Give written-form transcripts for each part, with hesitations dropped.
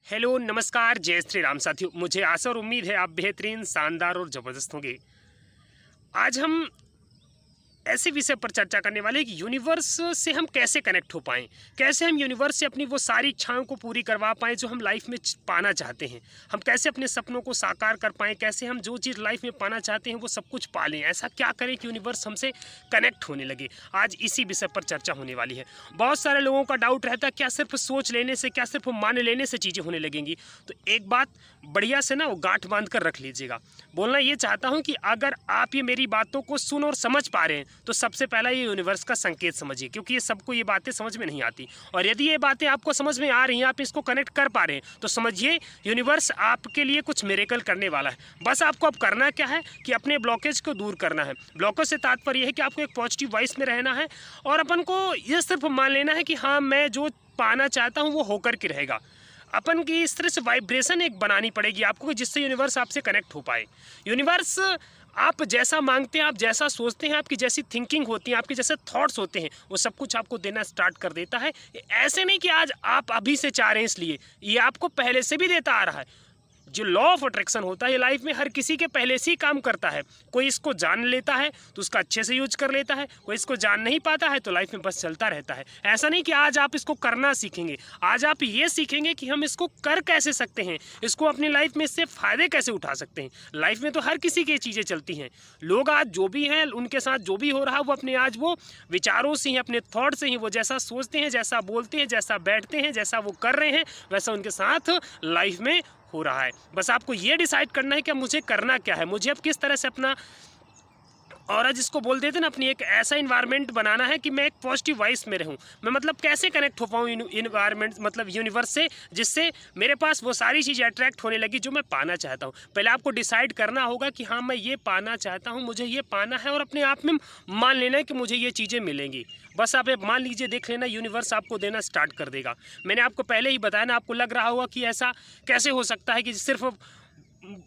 Hello नमस्कार जय श्री राम साथियों। मुझे आशा और उम्मीद है आप बेहतरीन शानदार और ज़बरदस्त होंगे। आज हम ऐसे विषय पर चर्चा करने वाले हैं कि यूनिवर्स से हम कैसे कनेक्ट हो पाएँ, कैसे हम यूनिवर्स से अपनी वो सारी इच्छाओं को पूरी करवा पाएँ जो हम लाइफ में पाना चाहते हैं। हम कैसे अपने सपनों को साकार कर पाएँ, कैसे हम जो चीज़ लाइफ में पाना चाहते हैं वो सब कुछ पा लें। ऐसा क्या करें कि यूनिवर्स हमसे कनेक्ट होने लगे। आज इसी विषय पर चर्चा होने वाली है। बहुत सारे लोगों का डाउट रहता है क्या सिर्फ सोच लेने से, क्या सिर्फ मान लेने से चीज़ें होने लगेंगी। तो एक बात बढ़िया से ना वो गांठ बांध कर रख लीजिएगा। बोलना ये चाहता हूँ कि अगर आप ये मेरी बातों को सुन और समझ पा रहे हैं तो सबसे पहला ये यूनिवर्स का संकेत समझिए, क्योंकि ये सबको ये बातें समझ में नहीं आती। और यदि ये बातें आपको समझ में आ रही हैं, आप इसको कनेक्ट कर पा रहे हैं, तो समझिए यूनिवर्स आपके लिए कुछ मिरेकल करने वाला है। बस आपको अब करना क्या है कि अपने ब्लॉकेज को दूर करना है। ब्लॉकेज से तात्पर्य है कि आपको एक पॉजिटिव वाइस में रहना है और अपन को ये सिर्फ मान लेना है कि हाँ मैं जो पाना चाहता हूँ वो होकर के रहेगा। अपन की इस तरह से वाइब्रेशन एक बनानी पड़ेगी आपको जिससे यूनिवर्स आपसे कनेक्ट हो पाए। यूनिवर्स आप जैसा मांगते हैं, आप जैसा सोचते हैं, आपकी जैसी थिंकिंग होती है, आपके जैसे थॉट्स होते हैं, वो सब कुछ आपको देना स्टार्ट कर देता है। ऐसे नहीं कि आज आप अभी से चाह रहे हैं इसलिए, ये आपको पहले से भी देता आ रहा है। जो लॉ ऑफ अट्रैक्शन होता है ये लाइफ में हर किसी के पहले से ही काम करता है। कोई इसको जान लेता है तो उसका अच्छे से यूज कर लेता है, कोई इसको जान नहीं पाता है तो लाइफ में बस चलता रहता है। ऐसा नहीं कि आज आप इसको करना सीखेंगे, आज आप ये सीखेंगे कि हम इसको कर कैसे सकते हैं, इसको अपनी लाइफ में इससे फ़ायदे कैसे उठा सकते हैं। लाइफ में तो हर किसी की चीज़ें चलती हैं। लोग आज जो भी हैं उनके साथ जो भी हो रहा है वो अपने आज वो विचारों से ही, अपने थॉट से ही, वो जैसा सोचते हैं, जैसा बोलते हैं, जैसा बैठते हैं, जैसा वो कर रहे हैं वैसा उनके साथ लाइफ में हो रहा है। बस आपको ये डिसाइड करना है कि मुझे करना क्या है, मुझे अब किस तरह से अपना और जिसको बोल देते ना अपनी एक ऐसा इन्वायरमेंट बनाना है कि मैं एक पॉजिटिव वाइस में रहूं। मैं मतलब कैसे कनेक्ट हो पाऊँ इन्वायरमेंट मतलब यूनिवर्स से, जिससे मेरे पास वो सारी चीज़ें अट्रैक्ट होने लगी जो मैं पाना चाहता हूं। पहले आपको डिसाइड करना होगा कि हाँ मैं ये पाना चाहता हूं, मुझे ये पाना है, और अपने आप में मान लेना है कि मुझे ये चीज़ें मिलेंगी। बस आप मान लीजिए, देख लेना यूनिवर्स आपको देना स्टार्ट कर देगा। मैंने आपको पहले ही बताया ना, आपको लग रहा होगा कि ऐसा कैसे हो सकता है कि सिर्फ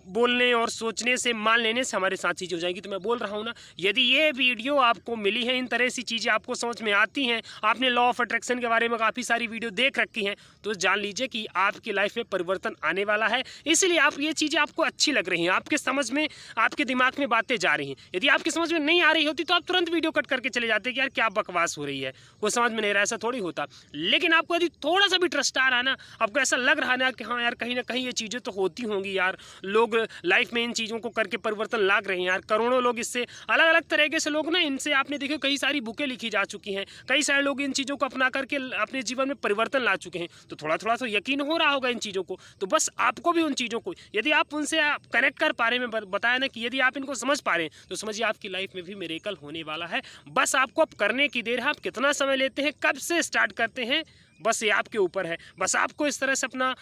बोलने और सोचने से, मान लेने से हमारे साथ चीज़ें हो जाएंगी। तो मैं बोल रहा हूँ ना, यदि ये वीडियो आपको मिली है, इन तरह से चीज़ें आपको समझ में आती हैं, आपने लॉ ऑफ अट्रैक्शन के बारे में काफ़ी सारी वीडियो देख रखी हैं, तो जान लीजिए कि आपकी लाइफ में परिवर्तन आने वाला है। इसलिए आप ये चीज़ें आपको अच्छी लग रही हैं, आपके समझ में, आपके दिमाग में बातें जा रही हैं। यदि आपकी समझ में नहीं आ रही होती तो आप तुरंत वीडियो कट करके चले जाते कि यार क्या बकवास हो रही है, कोई समझ में नहीं रहा, ऐसा थोड़ी होता। लेकिन आपको यदि थोड़ा सा भी ट्रस्ट आ रहा है ना, आपको ऐसा लग रहा है ना कि हाँ यार कहीं ना कहीं ये चीज़ें तो होती होंगी यार, लोग लाइफ में इन चीज़ों को करके परिवर्तन ला रहे हैं यार, करोड़ों लोग इससे, अलग अलग तरीके से लोग ना, इनसे आपने देखो कई सारी बुकें लिखी जा चुकी हैं, कई सारे लोग इन चीज़ों को अपना करके अपने जीवन में परिवर्तन ला चुके हैं। तो थोड़ा थोड़ा तो यकीन हो रहा होगा इन चीज़ों को। तो बस आपको भी उन चीज़ों को, यदि आप उनसे कनेक्ट कर पा रहे हैं, मैं बताया ना कि यदि आप इनको समझ पा रहे हैं तो समझिए आपकी लाइफ में भी मिरेकल होने वाला है। बस आपको अब करने की देर है। आप कितना समय लेते हैं, कब से स्टार्ट करते हैं, बस ये आपके ऊपर है। बस आपको इस तरह से अपना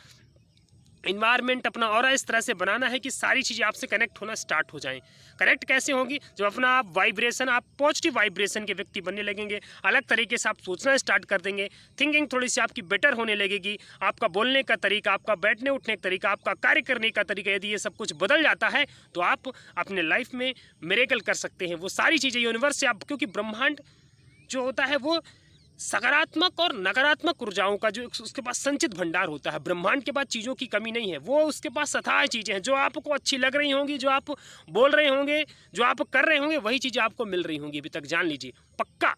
इन्वायरमेंट, अपना ऑरा इस तरह से बनाना है कि सारी चीज़ें आपसे कनेक्ट होना स्टार्ट हो जाएं। कनेक्ट कैसे होंगी? जब अपना आप वाइब्रेशन, आप पॉजिटिव वाइब्रेशन के व्यक्ति बनने लगेंगे, अलग तरीके से आप सोचना स्टार्ट कर देंगे, थिंकिंग थोड़ी सी आपकी बेटर होने लगेगी, आपका बोलने का तरीका, आपका बैठने उठने का तरीका, आपका कार्य करने का तरीका, यदि ये सब कुछ बदल जाता है तो आप अपने लाइफ में मिरेकल कर सकते हैं। वो सारी चीज़ें यूनिवर्स से आप, क्योंकि ब्रह्मांड जो होता है वो सकारात्मक और नकारात्मक ऊर्जाओं का जो उसके पास संचित भंडार होता है। ब्रह्मांड के पास चीज़ों की कमी नहीं है, वो उसके पास अथाह चीज़ें हैं जो आपको अच्छी लग रही होंगी, जो आप बोल रहे होंगे, जो आप कर रहे होंगे, वही चीज़ें आपको मिल रही होंगी। अभी तक जान लीजिए पक्का,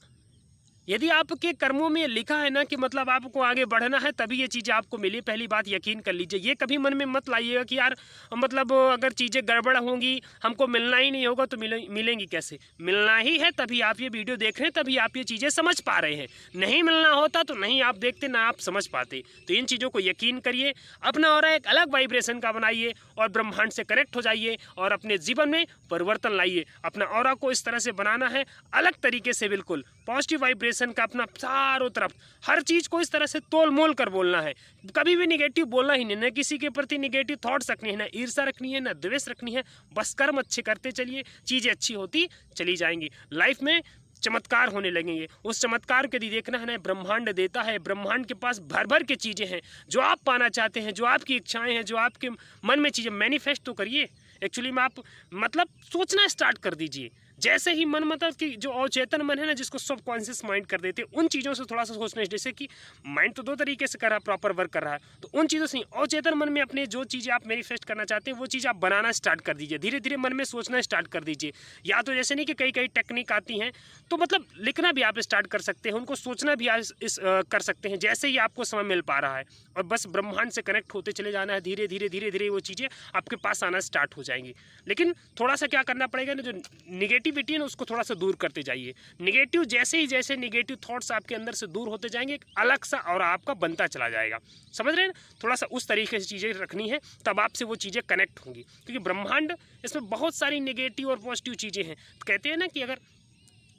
यदि आपके कर्मों में लिखा है ना कि मतलब आपको आगे बढ़ना है तभी ये चीज़ें आपको मिली, पहली बात यकीन कर लीजिए। ये कभी मन में मत लाइएगा कि यार मतलब अगर चीज़ें गड़बड़ होंगी, हमको मिलना ही नहीं होगा तो मिलेंगी कैसे। मिलना ही है तभी आप ये वीडियो देख रहे हैं, तभी आप ये चीज़ें समझ पा रहे हैं। नहीं मिलना होता तो नहीं आप देखते, ना आप समझ पाते। तो इन चीज़ों को यकीन करिए, अपना और एक अलग वाइब्रेशन का बनाइए और ब्रह्मांड से कनेक्ट हो जाइए और अपने जीवन में परिवर्तन लाइए। अपना ऑरा को इस तरह से बनाना है अलग तरीके से, बिल्कुल पॉजिटिव वाइब्रेशन का, अपना चारों तरफ हर चीज़ को इस तरह से तोल मोल कर बोलना है। कभी भी निगेटिव बोलना ही नहीं, न किसी के प्रति निगेटिव थॉट्स रखनी है, ना ईर्ष्या रखनी है, ना द्वेष रखनी है। बस कर्म अच्छे करते चलिए, चीज़ें अच्छी होती चली जाएंगी, लाइफ में चमत्कार होने लगेंगे। उस चमत्कार को यदि देखना है ना, ब्रह्मांड देता है। ब्रह्मांड के पास भर भर के चीज़ें हैं जो आप पाना चाहते हैं, जो आपकी इच्छाएं हैं, जो आपके मन में चीज़ें, मैनिफेस्ट तो करिए। एक्चुअली में आप मतलब सोचना स्टार्ट कर दीजिए। जैसे ही मन मतलब कि जो अवचेतन मन है ना, जिसको सब कॉन्शियस माइंड कर देते हैं, उन चीज़ों से थोड़ा सा सोचना है। जैसे कि माइंड तो दो तरीके से कर रहा है, प्रॉपर वर्क कर रहा है, तो उन चीज़ों से अवचेतन मन में अपने जो चीज़ें आप मैनिफेस्ट करना चाहते हैं वो चीज़ आप बनाना स्टार्ट कर दीजिए। धीरे धीरे मन में सोचना स्टार्ट कर दीजिए। या तो जैसे नहीं कि कई कई टेक्निक आती हैं, तो मतलब लिखना भी आप स्टार्ट कर सकते हैं, उनको सोचना भी आप कर सकते हैं, जैसे ही आपको समय मिल पा रहा है। और बस ब्रह्मांड से कनेक्ट होते चले जाना है। धीरे धीरे धीरे धीरे वो चीज़ें आपके पास आना स्टार्ट हो जाएंगी। लेकिन थोड़ा सा क्या करना पड़ेगा ना, जो निगेटिविटी है ना उसको थोड़ा सा दूर करते जाइए। निगेटिव जैसे निगेटिव थॉट्स आपके अंदर से दूर होते जाएंगे, एक अलग सा और आपका बनता चला जाएगा। समझ रहे हैं ना? थोड़ा सा उस तरीके से चीज़ें रखनी है, तब आपसे वो चीज़ें कनेक्ट होंगी। क्योंकि ब्रह्मांड इसमें बहुत सारी नेगेटिव और पॉजिटिव चीज़ें हैं। तो कहते हैं ना कि अगर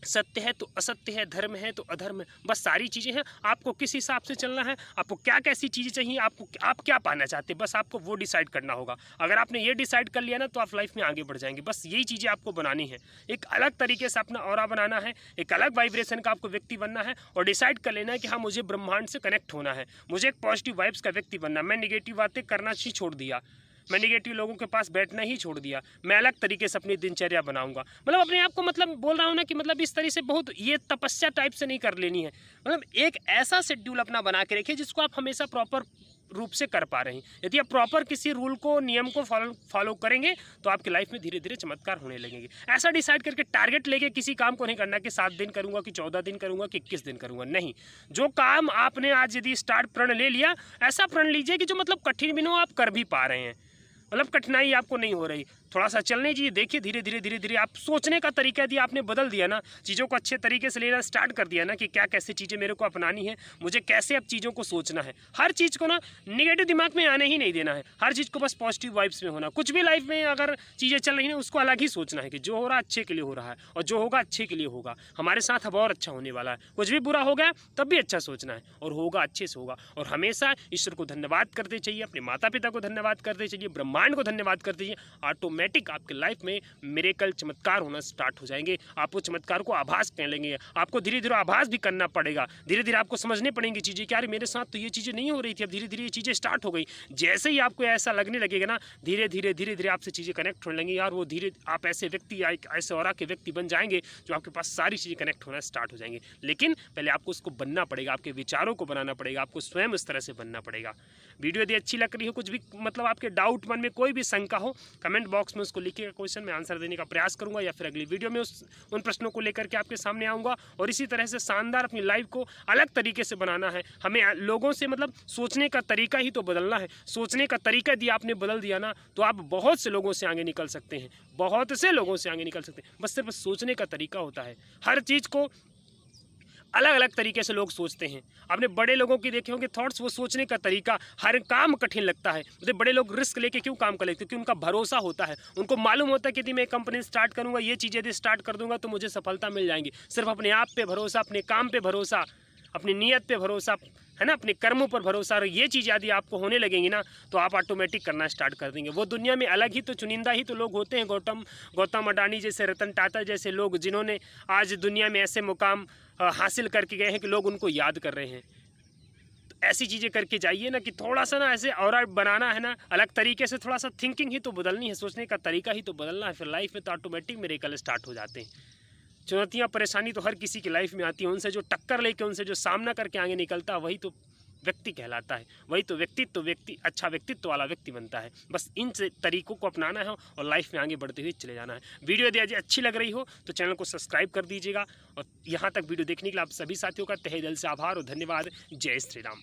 सत्य है तो असत्य है, धर्म है तो अधर्म है, बस सारी चीज़ें हैं। आपको किस हिसाब से चलना है, आपको क्या कैसी चीज़ें चाहिए, आपको आप क्या पाना चाहते हैं, बस आपको वो डिसाइड करना होगा। अगर आपने ये डिसाइड कर लिया ना, तो आप लाइफ में आगे बढ़ जाएंगे। बस यही चीज़ें आपको बनानी है। एक अलग तरीके से अपना ऑरा बनाना है, एक अलग वाइब्रेशन का आपको व्यक्ति बनना है, और डिसाइड कर लेना है कि हाँ मुझे ब्रह्मांड से कनेक्ट होना है, मुझे एक पॉजिटिव वाइब्स का व्यक्ति बनना है। मैं निगेटिव बातें करना ही छोड़ दिया, मैं निगेटिव लोगों के पास बैठना ही छोड़ दिया, मैं अलग तरीके से अपनी दिनचर्या बनाऊंगा। मतलब अपने आप को मतलब बोल रहा हूँ ना कि मतलब इस तरह से बहुत ये तपस्या टाइप से नहीं कर लेनी है। मतलब एक ऐसा शेड्यूल अपना बना के रखिए जिसको आप हमेशा प्रॉपर रूप से कर पा रहे हैं। यदि आप प्रॉपर किसी रूल को, नियम को फॉलो करेंगे तो आपकी लाइफ में धीरे धीरे चमत्कार होने लगेंगे। ऐसा डिसाइड करके टारगेट लेके किसी काम को नहीं करना कि 7 दिन करूंगा, कि 14 दिन करूंगा, कि 21 दिन करूंगा। नहीं, जो काम आपने आज यदि स्टार्ट प्रण ले लिया, ऐसा प्रण लीजिए कि जो मतलब कठिन भी हो, आप कर भी पा रहे हैं, मतलब कठिनाई आपको नहीं हो रही। थोड़ा सा चलने चाहिए। देखिए धीरे धीरे धीरे धीरे आप सोचने का तरीका यदि आपने बदल दिया ना, चीज़ों को अच्छे तरीके से लेना स्टार्ट कर दिया ना कि क्या कैसे चीज़ें मेरे को अपनानी है, मुझे कैसे अब चीज़ों को सोचना है। हर चीज़ को ना निगेटिव दिमाग में आने ही नहीं देना है, हर चीज़ को बस पॉजिटिव वाइब्स में होना। कुछ भी लाइफ में अगर चीज़ें चल रही हैं उसको अलग ही सोचना है कि जो हो रहा है अच्छे के लिए हो रहा है, और जो होगा अच्छे के लिए होगा। हमारे साथ अब और अच्छा होने वाला है। कुछ भी बुरा हो गया तब भी अच्छा सोचना है, और होगा अच्छे से होगा। और हमेशा ईश्वर को धन्यवाद करते चाहिए, अपने माता पिता को धन्यवाद करते चाहिए, ब्रह्मांड को धन्यवाद करते चाहिए। ऑटोमेटिक आपके लाइफ में मिरेकल, चमत्कार होना स्टार्ट हो जाएंगे। आप वो चमत्कार को आभास कह लेंगे। आपको धीरे धीरे आभास भी करना पड़ेगा। धीरे धीरे आपको समझने पड़ेंगी चीज़ें कि यार मेरे साथ तो ये चीज़ें नहीं हो रही थी, अब धीरे धीरे ये चीज़ें स्टार्ट हो गई। जैसे ही आपको ऐसा लगने लगेगा ना, धीरे धीरे धीरे धीरे आपसे चीज़ें कनेक्ट होने लगेंगी। यार वो धीरे आप ऐसे व्यक्ति, ऐसे ऑरा के व्यक्ति बन जाएंगे जो आपके पास सारी चीज़ें कनेक्ट होना स्टार्ट हो जाएंगे। लेकिन पहले आपको उसको बनना पड़ेगा, आपके विचारों को बनाना पड़ेगा, आपको स्वयं उस तरह से बनना पड़ेगा। वीडियो यदि अच्छी लग रही हो, कुछ भी मतलब आपके डाउट मन में कोई भी शंका हो, कमेंट बॉक्स में उसको लिखिएगा, क्वेश्चन में आंसर देने का प्रयास करूंगा, या फिर अगली वीडियो में उन प्रश्नों को लेकर के आपके सामने आऊँगा। और इसी तरह से शानदार अपनी लाइफ को अलग तरीके से बनाना है। हमें लोगों से मतलब सोचने का तरीका ही तो बदलना है। सोचने का तरीका यदि आपने बदल दिया ना, तो आप बहुत से लोगों से आगे निकल सकते हैं, बहुत से लोगों से आगे निकल सकते हैं। बस सिर्फ सोचने का तरीका होता है। हर चीज़ को अलग अलग तरीके से लोग सोचते हैं। आपने बड़े लोगों की देखे होंगे थॉट्स, वो सोचने का तरीका, हर काम कठिन लगता है। मतलब बड़े लोग रिस्क लेके क्यों काम कर लेते हैं? क्योंकि उनका भरोसा होता है, उनको मालूम होता है कि यदि मैं कंपनी स्टार्ट करूंगा, ये चीज़ यदि स्टार्ट कर दूंगा तो मुझे सफलता मिल जाएंगी। सिर्फ अपने आप पे भरोसा, अपने काम पे भरोसा, अपनी नीयत पे भरोसा है ना, अपने कर्मों पर भरोसा, और ये चीज़ यदि आपको होने लगेंगी ना, तो आप ऑटोमेटिक करना स्टार्ट कर देंगे। वो दुनिया में अलग ही तो चुनिंदा ही तो लोग होते हैं, गौतम अडानी जैसे, रतन टाटा जैसे लोग, जिन्होंने आज दुनिया में ऐसे मुकाम हासिल करके गए हैं कि लोग उनको याद कर रहे हैं। तो ऐसी चीज़ें करके जाइए ना कि थोड़ा सा ना ऐसे और बनाना है ना, अलग तरीके से थोड़ा सा थिंकिंग ही तो बदलनी है, सोचने का तरीका ही तो बदलना है। फिर लाइफ में तो ऑटोमेटिक मिरेकल स्टार्ट हो जाते हैं। चुनौतियाँ, परेशानी तो हर किसी की लाइफ में आती है, उनसे जो टक्कर लेके, उनसे जो सामना करके आगे निकलता है, वही तो व्यक्ति कहलाता है, वही तो व्यक्ति अच्छा व्यक्तित्व वाला व्यक्ति बनता है। बस इन तरीकों को अपनाना है और लाइफ में आगे बढ़ते हुए चले जाना है। वीडियो यदि अच्छी लग रही हो तो चैनल को सब्सक्राइब कर दीजिएगा, और यहाँ तक वीडियो देखने के लिए आप सभी साथियों का तहे दिल से आभार और धन्यवाद। जय श्री राम।